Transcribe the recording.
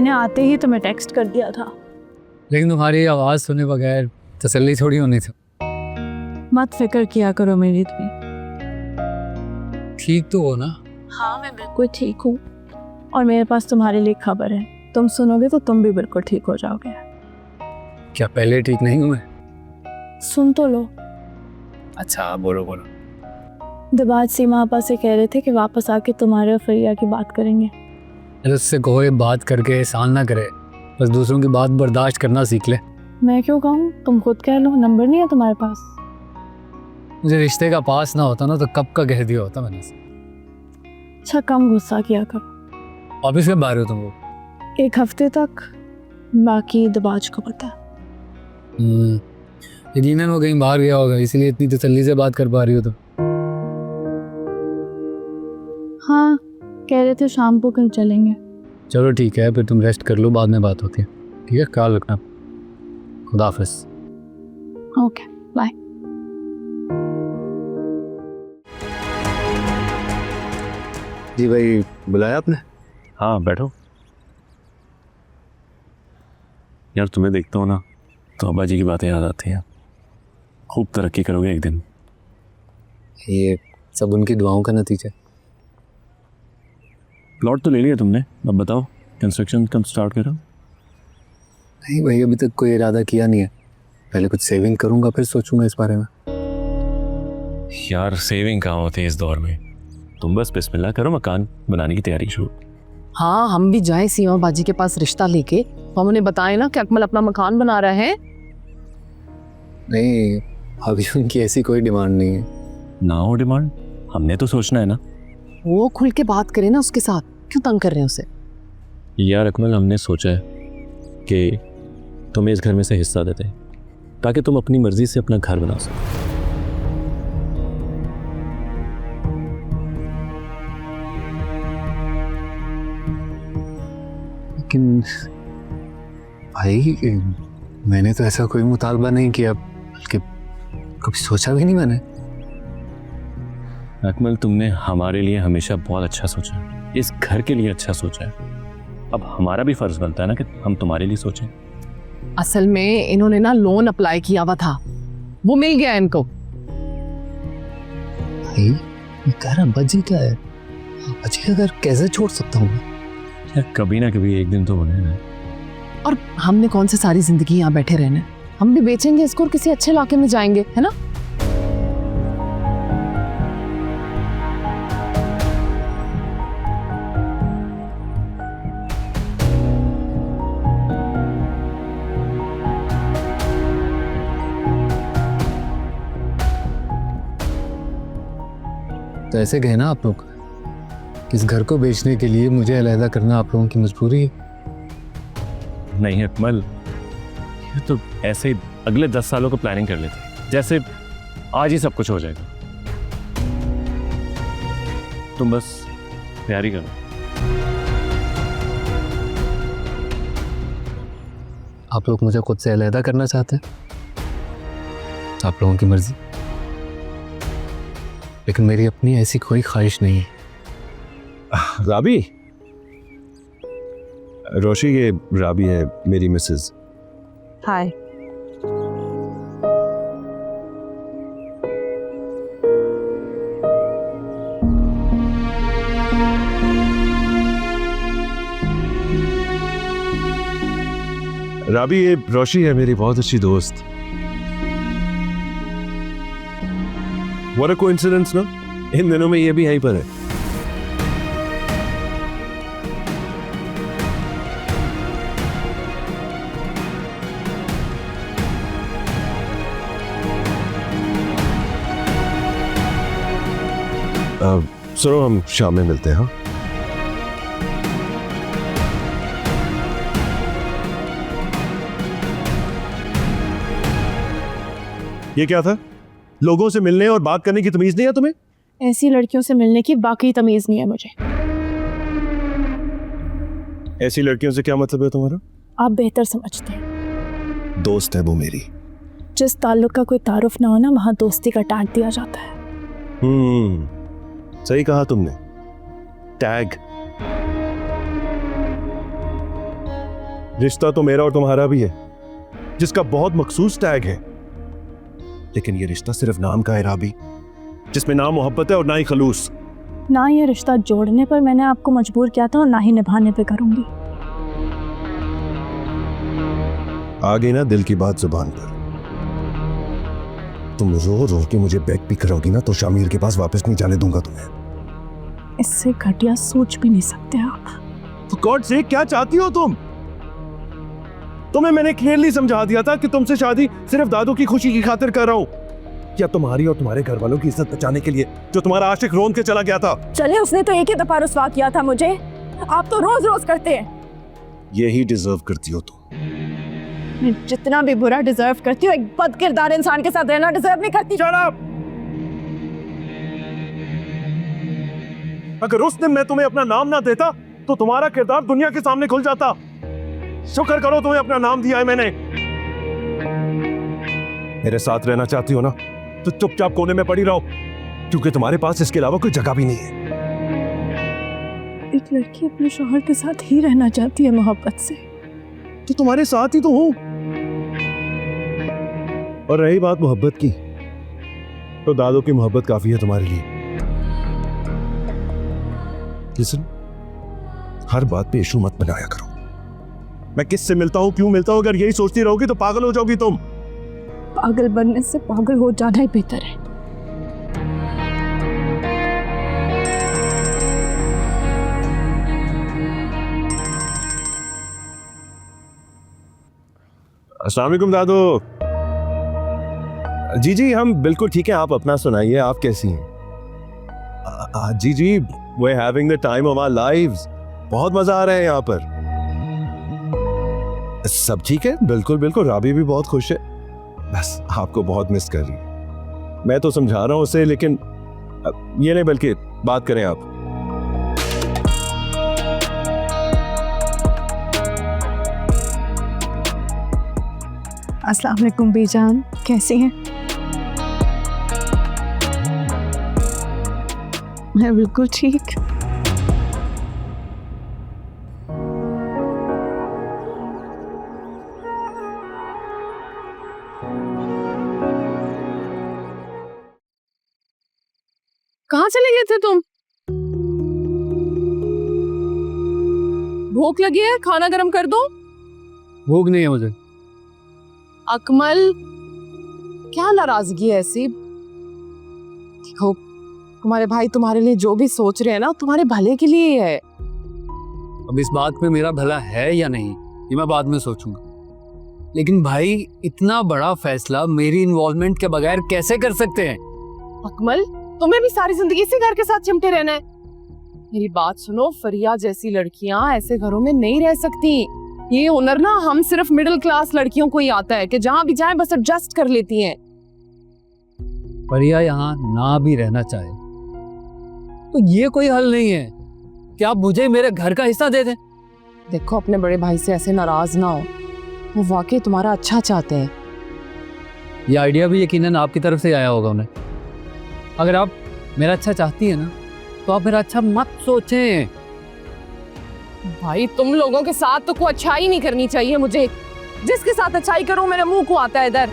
मैंने आते ही तुम्हें टेक्स्ट कर दिया था। लेकिन तुम्हारी आवाज़ सुने बगैर तसल्ली थोड़ी होनी थी। मत फिक्र किया करो मेरी इतनी। ठीक तो हो ना? हाँ मैं बिल्कुल ठीक हूँ, और मेरे पास तुम्हारे लिए खबर है। तुम सुनोगे तो तुम भी बिल्कुल ठीक हो जाओगे। क्या पहले ठीक नहीं हूँ मैं? सुन तो लो। अच्छा बोलो बोलो। दिबाज सीमा आपा से कह रहे थे कि वापस आके तुम्हारे और फरिया की बात करेंगे। अरे उससे कहो ये बात करके एहसान ना करे, बस दूसरों की बात बर्दाश्त करना सीख ले। मैं क्यों कहूँ, तुम खुद कह लो। नंबर नहीं है तुम्हारे पास? मुझे रिश्ते का पास ना होता ना तो कब का कह दिया होता मैंने। अच्छा कम गुस्सा किया करो। ऑफिस कब आ रहे हो तुम लोग? 1 हफ्ते तक, बाकी दिबाज को पता है। यकीनन वो कहीं बाहर गया होगा, इसीलिए इतनी तसल्ली से बात कर पा रही हो तुम। हाँ कह रहे थे शाम को कहीं चलेंगे। चलो ठीक है, फिर तुम रेस्ट कर लो, बाद में बात होती है। ठीक है, ख्याल रखना। खुदा हाफिज। Okay bye. जी भाई, बुलाया आपने? हाँ बैठो। यार तुम्हें देखता हूँ ना तो अब्बा जी की बातें याद आती हैं। खूब तरक्की करोगे एक दिन। ये सब उनकी दुआओं का नतीजा है। प्लॉट तो ले लिया तुमने, अब बताओ कंस्ट्रक्शन कब स्टार्ट करो? नहीं भाई, अभी तक कोई इरादा किया नहीं है। पहले कुछ सेविंग करूंगा फिर सोचूंगा इस बारे में। यार सेविंग कहाँ होती है इस दौर में। तुम बस बिस्मिल्लाह करो, मकान बनाने की तैयारी शुरू। हाँ हम भी जाए सीमा बाजी के पास रिश्ता लेके, तो हम उन्हें बताएं ना कि अकमल अपना मकान बना रहा है। नहीं, अभी उनकी ऐसी कोई डिमांड नहीं है। ना हो डिमांड, हमने तो सोचना है ना। वो खुल के बात करे ना उसके साथ, क्यों तंग कर रहे हैं उसे? यार अकमल, हमने सोचा है कि तुम्हें इस घर में से हिस्सा देते हैं ताकि तुम अपनी मर्जी से अपना घर बना सको। लेकिन भाई मैंने तो ऐसा कोई मुतालबा नहीं किया, बल्कि कभी सोचा भी नहीं मैंने। अकमल, तुमने हमारे लिए हमेशा बहुत अच्छा सोचा है, इस घर के लिए अच्छा सोचा है। अब हमारा भी फर्ज बनता है ना कि हम तुम्हारे लिए सोचें। असल में इन्होंने ना लोन अप्लाई किया हुआ था, वो मिल गया इनको। भाई ये घर अब्बा जी का है, अब्बा जी का घर कैसे छोड़ सकता हूँ मैं? यार कभी ना कभी एक दिन तो होना है ना। और हमने कौन से सारी जिंदगी यहाँ बैठे रहना, हम भी बेचेंगे इसको और किसी अच्छे इलाके में जाएंगे, है ना? तो ऐसे कहना आप लोग कि इस घर को बेचने के लिए मुझे अलहदा करना आप लोगों की मजबूरी है। नहीं अकमल, ये तो ऐसे ही अगले 10 सालों को प्लानिंग कर लेते, जैसे आज ही सब कुछ हो जाएगा। तुम बस तैयारी करो। आप लोग मुझे खुद से अलहदा करना चाहते हैं, आप लोगों की मर्जी, लेकिन मेरी अपनी ऐसी कोई ख्वाहिश नहीं है। राबी, रोशी, ये राबी है मेरी मिसेज। हाय। राबी, ये रोशी है मेरी बहुत अच्छी दोस्त। What a coincidence ना, इन दिनों में ये भी यहीं पर है। सुनो, हम शाम में मिलते हैं। हाँ ये क्या था? लोगों से मिलने और बात करने की तमीज नहीं है तुम्हें? ऐसी लड़कियों से मिलने की बाकी तमीज नहीं है मुझे। ऐसी लड़कियों से क्या मतलब है तुम्हारा? आप बेहतर समझते हैं। दोस्त है वो मेरी। जिस ताल्लुक का कोई तारुफ ना हो ना, वहाँ दोस्ती का टांट दिया जाता है। सही कहा तुमने, टैग। रिश्ता तो मेरा और तुम्हारा भी है, जिसका बहुत मखसूस टैग है, लेकिन ये रिश्ता सिर्फ नाम का है राबी, जिसमें ना मोहब्बत है और ना ही खलूस। ना ये रिश्ता जोड़ने पर मैंने आपको मजबूर किया था और ना ही निभाने पे करूंगी। आ गई ना दिल की बात जुबान पर। तुम रो रो के मुझे बैक भी करोगी ना तो शामिर के पास वापस नहीं जाने दूंगा तुम्हें। इससे घटिया सोच भी नहीं सकते आप। तो गॉड से क्या चाहती हो तुम? तुम्हें मैंने क्लियरली समझा दिया था कि तुमसे शादी सिर्फ दादू की खुशी की खातिर कर रहा हूं, या तुम्हारी और तुम्हारे घर वालों की इज्जत बचाने के लिए जो तुम्हारा आशिक रोन के चला गया था। चले, उसने तो एक ही दफा रुस्वा किया था मुझे, आप तो रोज रोज करते हैं। यही डिजर्व करती हो तुम। मैं जितना भी बुरा डिजर्व करती हूँ, एक बदकिरदार इंसान के साथ रहना डिजर्व नहीं करती। Shut up! अगर उस दिन मैं तुम्हें अपना नाम ना देता तो तुम्हारा किरदार दुनिया के सामने खुल जाता। शुक्र करो तुम्हें अपना नाम दिया है मैंने। मेरे साथ रहना चाहती हो ना तो चुपचाप कोने में पड़ी रहो, क्योंकि तुम्हारे पास इसके अलावा कोई जगह भी नहीं है। एक लड़की अपने शौहर के साथ ही रहना चाहती है मोहब्बत से, तो तुम्हारे साथ ही तो हूं। और रही बात मोहब्बत की, तो दादू की मोहब्बत काफी है तुम्हारे लिए। लिसन, हर पे इशू मत बनाया करो। मैं किससे मिलता हूं, क्यों मिलता हूं, अगर यही सोचती रहोगी तो पागल हो जाओगी तुम। पागल बनने से पागल हो जाना ही बेहतर है। अस्सलाम वालेकुम दादू। जी जी हम बिल्कुल ठीक है, आप अपना सुनाइए, आप कैसी हैं? जी जी, we having the time of our lives, बहुत मजा आ रहा है यहाँ पर। सब ठीक है, बिल्कुल बिल्कुल, राबी भी बहुत खुश है, बस आपको बहुत मिस कर रही है। मैं तो समझा रहा हूँ उसे, लेकिन ये नहीं बल्कि बात करें आप। अस्सलाम वालेकुम बीजान, कैसी हैं? मैं बिल्कुल ठीक। कहाँ चले गए थे तुम? भूख लगी है, खाना गरम कर दो। भूख नहीं है मुझे। अकमल, क्या नाराजगी है ऐसी? देखो, तुम्हारे भाई तुम्हारे लिए जो भी सोच रहे हैं ना, तुम्हारे भले के लिए ही है। अब इस बात में मेरा भला है या नहीं ये मैं बाद में सोचूंगा, लेकिन भाई इतना बड़ा फैसला मेरी इन्वॉल्वमेंट के बगैर कैसे कर सकते हैं? अकमल, तुम्हें भी सारी जिंदगी इसी घर के साथ चिमटे रहना है। मेरी बात सुनो, फरिया जैसी लड़कियां ऐसे घरों में नहीं रह सकती। ये हुनर ना हम सिर्फ मिडिल क्लास लड़कियों को ही आता है कि जहां भी जाएं बस एडजस्ट कर लेती हैं। परिया यहाँ ना भी रहना चाहे तो ये कोई हल नहीं है कि आप मुझे मेरे घर का हिस्सा दे दें। देखो, अपने बड़े भाई से ऐसे नाराज ना हो, वो वाकई तुम्हारा अच्छा चाहते हैं। ये आइडिया भी यकीनन आपकी तरफ से आया होगा उन्हें। अगर आप मेरा अच्छा चाहती है ना तो आप मेरा अच्छा मत सोचें। भाई, तुम लोगों के साथ तो कोई अच्छाई नहीं करनी चाहिए मुझे। जिसके साथ अच्छाई करूं मेरे मुंह को आता है इधर।